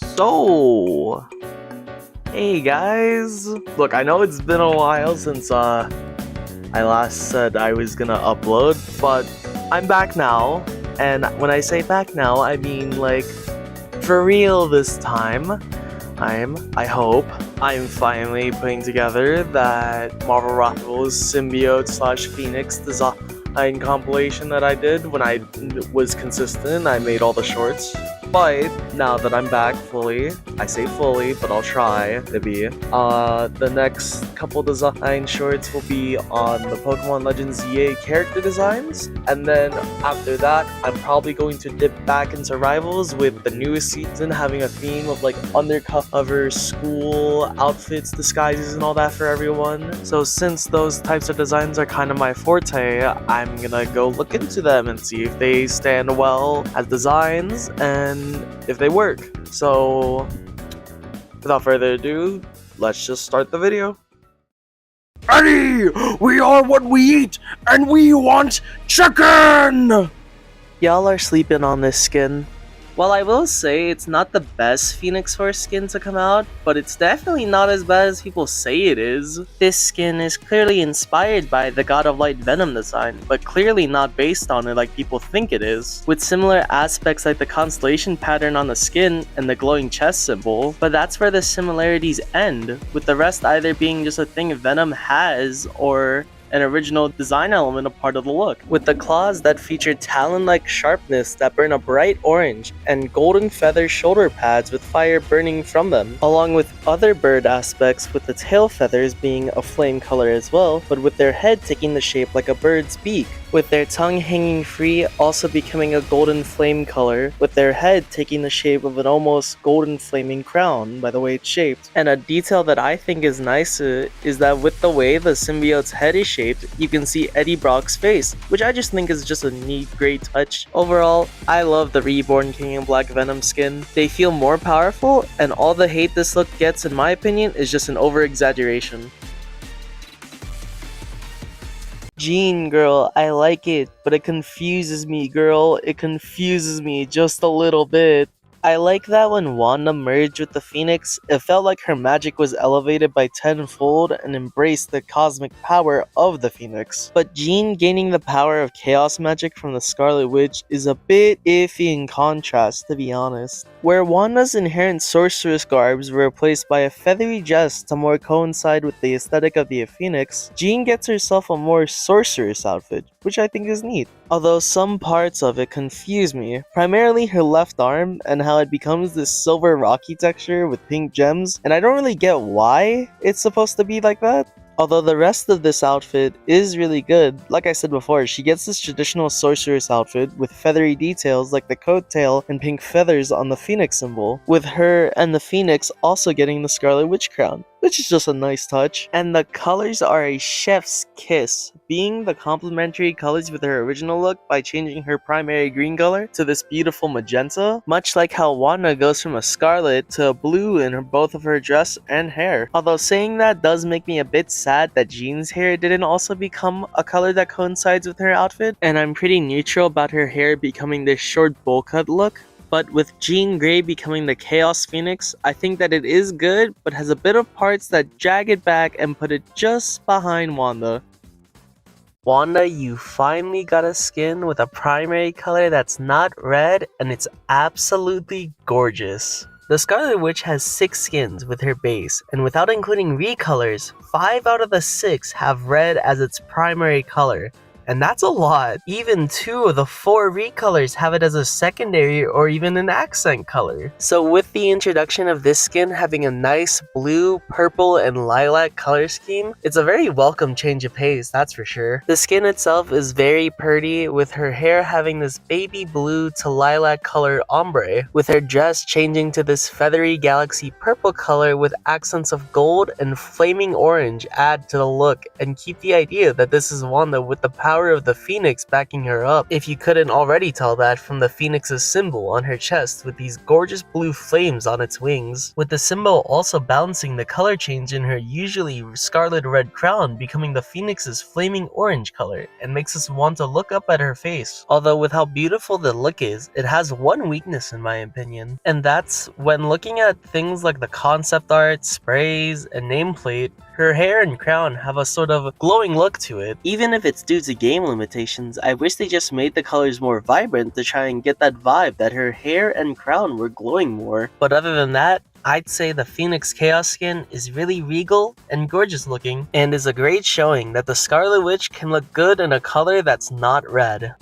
So, hey guys! Look, I know it's been a while since I last said I was gonna upload, but I'm back now. And when I say back now, I mean like for real this time. I hope, I'm finally putting together that Marvel Rivals Symbiote / Phoenix design compilation that I did when I was consistent. I made all the shorts. But now that I'm back fully, I say fully, but I'll try to be. The next couple design shorts will be on the Pokemon Legends EA character designs, and then after that, I'm probably going to dip back into Rivals with the newest season having a theme of like undercover school outfits, disguises, and all that for everyone. So since those types of designs are kind of my forte, I'm gonna go look into them and see if they stand well as designs and if they work. So without further ado, let's just start the video. Eddie, we are what we eat, and we want chicken! Y'all are sleeping on this skin. Well, I will say it's not the best Phoenix Force skin to come out, but it's definitely not as bad as people say it is. This skin is clearly inspired by the God of Light Venom design, but clearly not based on it like people think it is, with similar aspects like the constellation pattern on the skin and the glowing chest symbol, but that's where the similarities end, with the rest either being just a thing Venom has or an original design element a part of the look, with the claws that feature talon-like sharpness that burn a bright orange and golden feather shoulder pads with fire burning from them, along with other bird aspects with the tail feathers being a flame color as well, but with their head taking the shape like a bird's beak, with their tongue hanging free also becoming a golden flame color, with their head taking the shape of an almost golden flaming crown by the way it's shaped. And a detail that I think is nice is that with the way the symbiote's head is shaped, you can see Eddie Brock's face, which I just think is just a neat, great touch. Overall, I love the Reborn King and Black Venom skin. They feel more powerful, and all the hate this look gets, in my opinion, is just an over-exaggeration. Jean, girl, I like it, but it confuses me, girl. It confuses me just a little bit. I like that when Wanda merged with the Phoenix, it felt like her magic was elevated by tenfold and embraced the cosmic power of the Phoenix. But Jean gaining the power of chaos magic from the Scarlet Witch is a bit iffy in contrast, to be honest. Where Wanda's inherent sorceress garbs were replaced by a feathery dress to more coincide with the aesthetic of the Phoenix, Jean gets herself a more sorceress outfit, which I think is neat. Although some parts of it confuse me, primarily her left arm and how it becomes this silver rocky texture with pink gems, and I don't really get why it's supposed to be like that. Although the rest of this outfit is really good. Like I said before, she gets this traditional sorceress outfit with feathery details like the coattail and pink feathers on the Phoenix symbol, with her and the Phoenix also getting the Scarlet Witch crown, which is just a nice touch. And the colors are a chef's kiss, being the complementary colors with her original look by changing her primary green color to this beautiful magenta, much like how Wanda goes from a scarlet to a blue in both of her dress and hair. Although saying that does make me a bit sad that Jean's hair didn't also become a color that coincides with her outfit, and I'm pretty neutral about her hair becoming this short bowl cut look. But with Jean Grey becoming the Chaos Phoenix, I think that it is good, but has a bit of parts that drag it back and put it just behind Wanda. Wanda, you finally got a skin with a primary color that's not red, and it's absolutely gorgeous. The Scarlet Witch has 6 skins with her base, and without including recolors, 5 out of the 6 have red as its primary color. And that's a lot. Even 2 of the 4 recolors have it as a secondary or even an accent color. So with the introduction of this skin having a nice blue, purple, and lilac color scheme, it's a very welcome change of pace, that's for sure. The skin itself is very pretty, with her hair having this baby blue to lilac color ombre, with her dress changing to this feathery galaxy purple color with accents of gold and flaming orange add to the look and keep the idea that this is Wanda with the power power of the Phoenix backing her up, if you couldn't already tell that from the Phoenix's symbol on her chest with these gorgeous blue flames on its wings, with the symbol also balancing the color change in her usually scarlet red crown becoming the Phoenix's flaming orange color, and makes us want to look up at her face. Although with how beautiful the look is, it has one weakness in my opinion, and that's when looking at things like the concept art, sprays, and nameplate, her hair and crown have a sort of glowing look to it. Even if it's due to game limitations, I wish they just made the colors more vibrant to try and get that vibe that her hair and crown were glowing more. But other than that, I'd say the Phoenix Chaos skin is really regal and gorgeous looking, and is a great showing that the Scarlet Witch can look good in a color that's not red.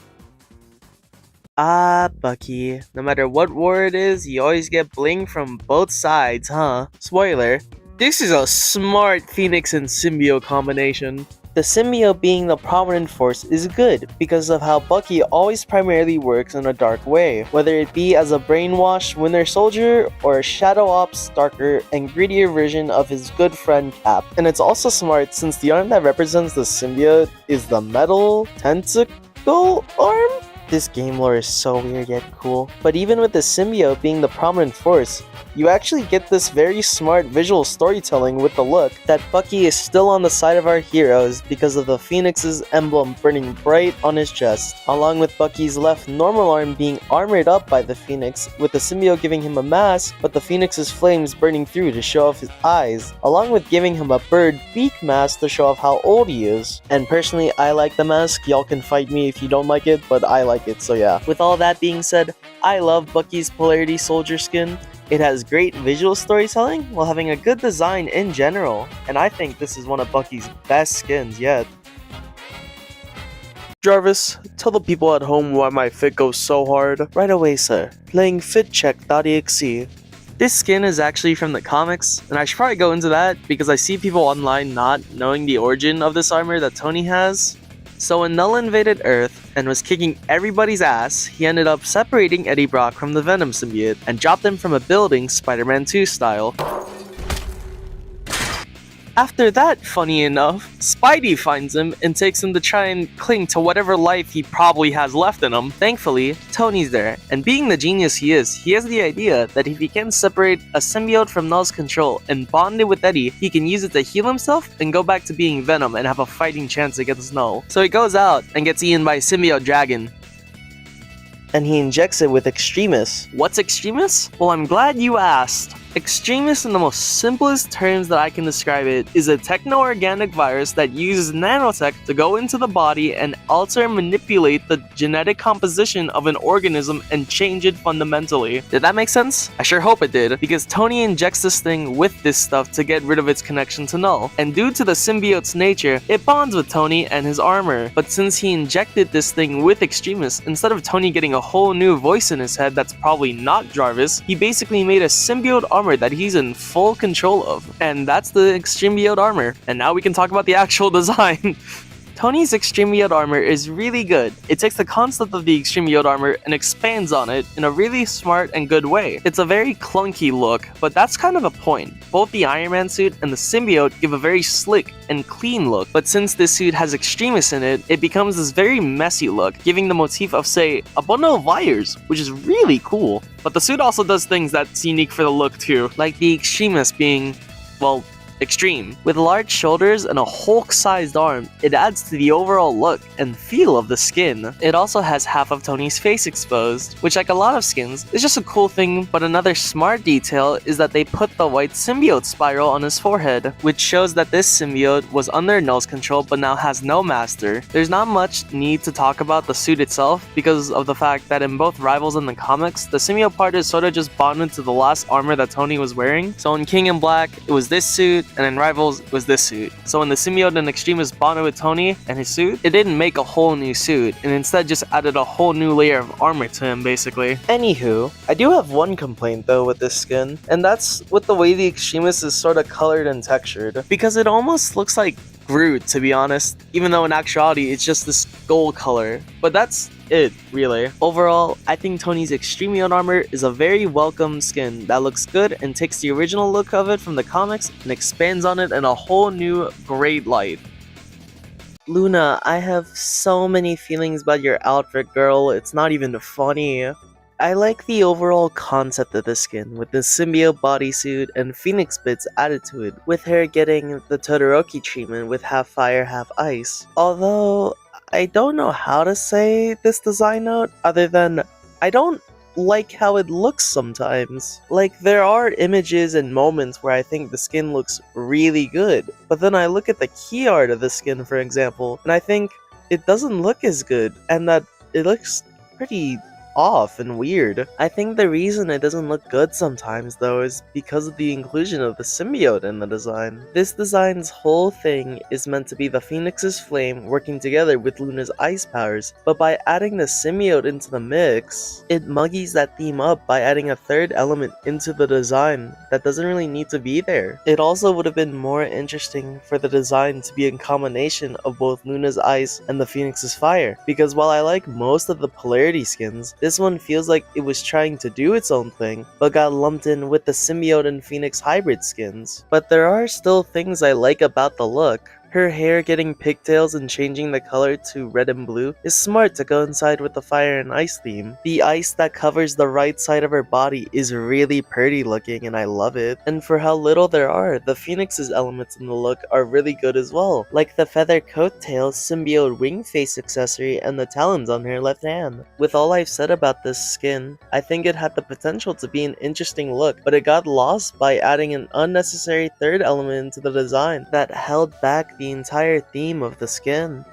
Ah, Bucky. No matter what war it is, you always get bling from both sides, huh? Spoiler, this is a smart Phoenix and symbiote combination. The symbiote being the prominent force is good because of how Bucky always primarily works in a dark way, whether it be as a brainwashed Winter Soldier or a Shadow Ops darker and grittier version of his good friend Cap. And it's also smart since the arm that represents the symbiote is the metal tentacle arm? This game lore is so weird yet cool. But even with the symbiote being the prominent force, you actually get this very smart visual storytelling with the look that Bucky is still on the side of our heroes because of the Phoenix's emblem burning bright on his chest, along with Bucky's left normal arm being armored up by the Phoenix, with the symbiote giving him a mask, but the Phoenix's flames burning through to show off his eyes, along with giving him a bird beak mask to show off how old he is. And personally, I like the mask. Y'all can fight me if you don't like it, but I like it, so yeah. With all that being said, I love Bucky's Polarity Soldier skin. It has great visual storytelling while having a good design in general, and I think this is one of Bucky's best skins yet. Jarvis, tell the people at home why my fit goes so hard. Right away, sir. Playing fitcheck.exe. This skin is actually from the comics, and I should probably go into that because I see people online not knowing the origin of this armor that Tony has. So when Null invaded Earth and was kicking everybody's ass, he ended up separating Eddie Brock from the Venom symbiote and dropped him from a building Spider-Man 2 style. After that, funny enough, Spidey finds him and takes him to try and cling to whatever life he probably has left in him. Thankfully, Tony's there, and being the genius he has the idea that if he can separate a symbiote from Null's control and bond it with Eddie, he can use it to heal himself and go back to being Venom and have a fighting chance against Null. So he goes out and gets eaten by a symbiote dragon. And he injects it with Extremis. What's Extremis? Well, I'm glad you asked. Extremis, in the most simplest terms that I can describe it, is a techno-organic virus that uses nanotech to go into the body and alter and manipulate the genetic composition of an organism and change it fundamentally. Did that make sense? I sure hope it did, because Tony injects this thing with this stuff to get rid of its connection to Null. And due to the symbiote's nature, it bonds with Tony and his armor. But since he injected this thing with Extremis, instead of Tony getting a whole new voice in his head that's probably not Jarvis, he basically made a symbiote armor that he's in full control of, and that's the Extremiote armor. And now we can talk about the actual design. Tony's Extremiote armor is really good. It takes the concept of the Extremiote armor and expands on it in a really smart and good way. It's a very clunky look, but that's kind of the point. Both the Iron Man suit and the symbiote give a very slick and clean look, but since this suit has Extremis in it, it becomes this very messy look, giving the motif of, say, a bundle of wires, which is really cool. But the suit also does things that's unique for the look too, like the Extremis being, well, extreme. With large shoulders and a Hulk-sized arm, it adds to the overall look and feel of the skin. It also has half of Tony's face exposed, which, like a lot of skins, is just a cool thing, but another smart detail is that they put the white symbiote spiral on his forehead, which shows that this symbiote was under Null's control but now has no master. There's not much need to talk about the suit itself because of the fact that in both Rivals and the comics, the symbiote part is sort of just bonded to the last armor that Tony was wearing. So in King in Black, it was this suit, and in Rivals, it was this suit. So when the symbiote and Extremis bonded with Tony and his suit, it didn't make a whole new suit, and instead just added a whole new layer of armor to him, basically. Anywho, I do have one complaint though with this skin, and that's with the way the Extremis is sort of colored and textured, because it almost looks like Groot, to be honest, even though in actuality it's just this gold color. But that's it, really. Overall, I think Tony's Extremiote armor is a very welcome skin that looks good and takes the original look of it from the comics and expands on it in a whole new great light. Luna, I have so many feelings about your outfit, girl. It's not even funny. I like the overall concept of the skin, with the symbiote bodysuit and phoenix bits added to it, with her getting the Todoroki treatment with half fire, half ice. Although, I don't know how to say this design note other than I don't like how it looks sometimes. Like, there are images and moments where I think the skin looks really good, but then I look at the key art of the skin, for example, and I think it doesn't look as good, and that it looks pretty off and weird. I think the reason it doesn't look good sometimes though is because of the inclusion of the symbiote in the design. This design's whole thing is meant to be the Phoenix's flame working together with Luna's ice powers, but by adding the symbiote into the mix, it muggies that theme up by adding a third element into the design that doesn't really need to be there. It also would have been more interesting for the design to be a combination of both Luna's ice and the Phoenix's fire, because while I like most of the polarity skins, this one feels like it was trying to do its own thing, but got lumped in with the symbiote and Phoenix hybrid skins. But there are still things I like about the look. Her hair getting pigtails and changing the color to red and blue is smart to coincide with the fire and ice theme. The ice that covers the right side of her body is really pretty looking and I love it. And for how little there are, the Phoenix's elements in the look are really good as well, like the feather coattails, symbiote wing face accessory, and the talons on her left hand. With all I've said about this skin, I think it had the potential to be an interesting look, but it got lost by adding an unnecessary third element into the design that held back the entire theme of the skin.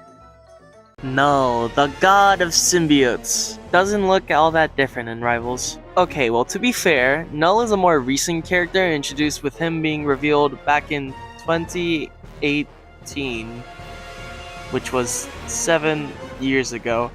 No, the god of symbiotes doesn't look all that different in Rivals. Okay, well, to be fair, Null is a more recent character introduced with him being revealed back in 2018, which was 7 years ago.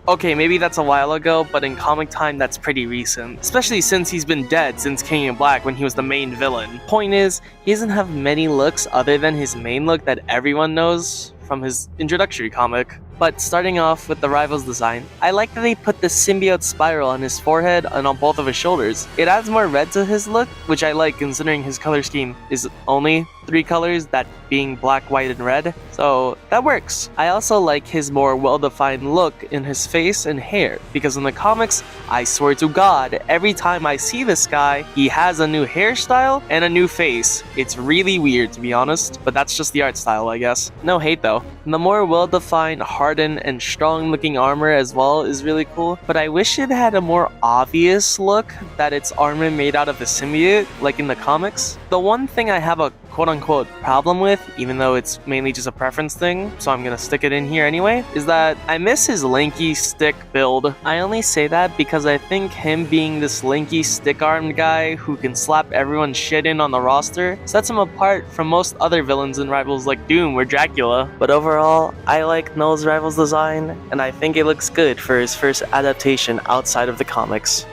Okay, maybe that's a while ago, but in comic time that's pretty recent. Especially since he's been dead since King in Black when he was the main villain. Point is, he doesn't have many looks other than his main look that everyone knows from his introductory comic. But starting off with the Rivals design, I like that they put the symbiote spiral on his forehead and on both of his shoulders. It adds more red to his look, which I like considering his color scheme is only 3 colors, that being black, white, and red, so that works. I also like his more well-defined look in his face and hair, because in the comics, I swear to God, every time I see this guy, he has a new hairstyle and a new face. It's really weird to be honest, but that's just the art style I guess. No hate though. The more well-defined, hardened, and strong-looking armor as well is really cool, but I wish it had a more obvious look that it's armor made out of the symbiote, like in the comics. The one thing I have a quote-unquote problem with, even though it's mainly just a preference thing, so I'm gonna stick it in here anyway, is that I miss his lanky stick build. I only say that because I think him being this lanky stick-armed guy who can slap everyone's shit in on the roster sets him apart from most other villains in Rivals like Doom or Dracula. But overall, I like Null's Rivals design, and I think it looks good for his first adaptation outside of the comics.